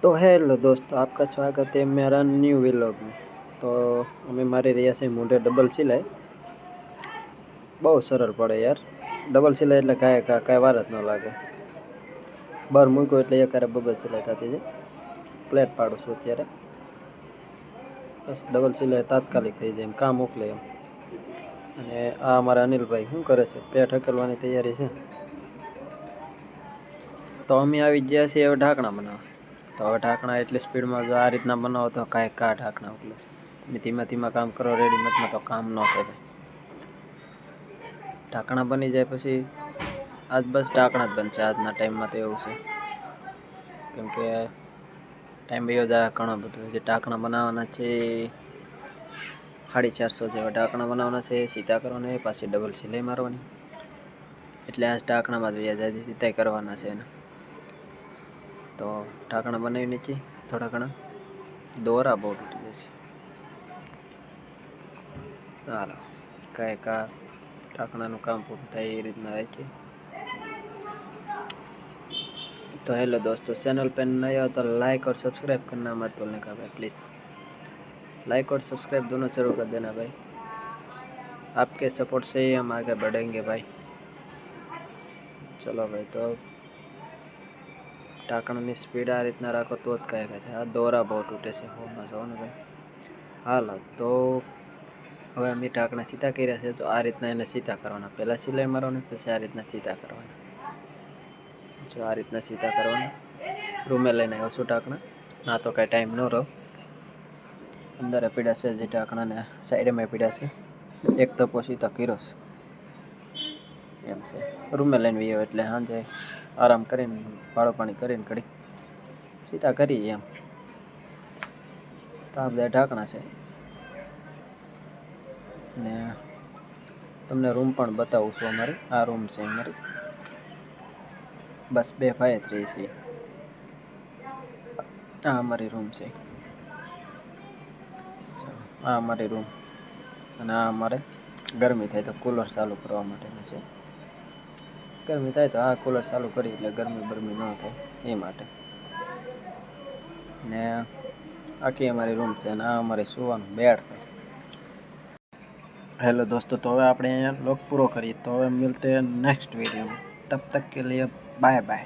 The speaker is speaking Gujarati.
तो हेलो दोस्तों, आपका स्वागत है मेरा न्यू व्लॉग में। तो અમે મારી રહ્યા છે મોઢે ડબલ સિલાઈ। બહુ સરળ પડે યાર, ડબલ સિલાઈ એટલે કાંઈ વાર જ ન લાગે। બહાર મૂક્યો એટલે એકારે બબલ સિલાઈ થતી છે। પ્લેટ પાડું છું અત્યારે, બસ ડબલ સિલાઈ તાત્કાલિક થઈ જાય, એમ કામ મોકલે એમ। અને આ અમારા અનિલભાઈ શું કરે છે, પેટ હકેલવાની તૈયારી છે। તો અમે આવી ગયા છીએ હવે ઢાંકણા બનાવવા। તો હવે ઢાંકણા એટલી સ્પીડમાં જો આ રીતના બનાવો તો કાંઈ ઢાંકણા ઉકલે છે। તમે ધીમા ધીમા કામ કરો રેડીમેડમાં તો કામ ન થાય ભાઈ। ઢાંકણા બની જાય પછી આજ બસ ઢાંકણા જ બનશે આજના ટાઈમમાં, તો એવું છે। કેમ કે ટાઈમ વયો જાય ઘણો બધો। જે ઢાંકણા બનાવવાના છે 450 જેવા ઢાંકણા બનાવવાના છે, સીધા કરવાના, પાછી ડબલ સિલાઈ મારવાની, એટલે આજ ઢાંકણામાં જ વ્યાજ આજે સીધાઈ કરવાના છે એને। તો ઢાંકણા બનાવી નીચે થોડા ઘણા દોરા બહુ તૂટી જશે। હાલો કાંઈક આ ઢાંકણાનું કામ પૂરું થાય એ રીતના રાખીએ। तो हेलो दोस्तों, चैनल पर नए हो तो लाइक और सब्सक्राइब करना मत भूलने का भाई, प्लीज़ लाइक और सब्सक्राइब दोनों जरूर कर देना भाई। आपके सपोर्ट से ही हम आगे बढ़ेंगे भाई। चलो भाई, तो ઢાંકણાની સ્પીડ આ રીતના રાખો તો જ કાંઈ થાય। આ દોરા બહુ તૂટે છે ફોનમાં, જો ને ભાઈ। હાલો તો હવે અમે ઢાંકણા સીધા કર્યા છે, તો આ રીતના એને સીધા કરવાના। પહેલાં સિલાઈ મારવાની, પછી આ રીતના સીધા કરવાના। જો આ રીતના સીધા કરવાના। રૂમે લઈને આવ્યો છું ઢાંકણા, ના તો કાંઈ ટાઈમ ન રહો। અંદર પીડા છે જે ઢાંકણાને સાઈડમાં પીડા છે, એક તપો સીધો કર્યો છે એમ છે। રૂમે લઈને આવ્યો એટલે સાંજે આરામ કરીને વાળો પાણી કરીને ઘડી સીધા કરીએ એમ। તો આ બધા ઢાંકણા છે ને તમને રૂમ પણ બતાવું છું અમારી। આ રૂમ છે અમારી, બસ બે ભાઈ જ રહી છે। આ અમારી રૂમ છે, આ અમારી રૂમ, અને આ અમારે ગરમી થાય તો કૂલર ચાલુ કરવા માટેનું છે। ગરમી થાય તો આ કૂલર ચાલુ કરી એટલે ગરમી બરમી ન થાય એ માટે। ને આખી અમારી રૂમ છે, અને આ અમારે સુવાનું બેડ છે। हेलो दोस्तों, तो હવે આપણે અહીંયા વ્લોગ પૂરો કરીએ। તો હવે મિલતે हैं नेक्स्ट वीडियो में, तब तक के लिए बाय बाय।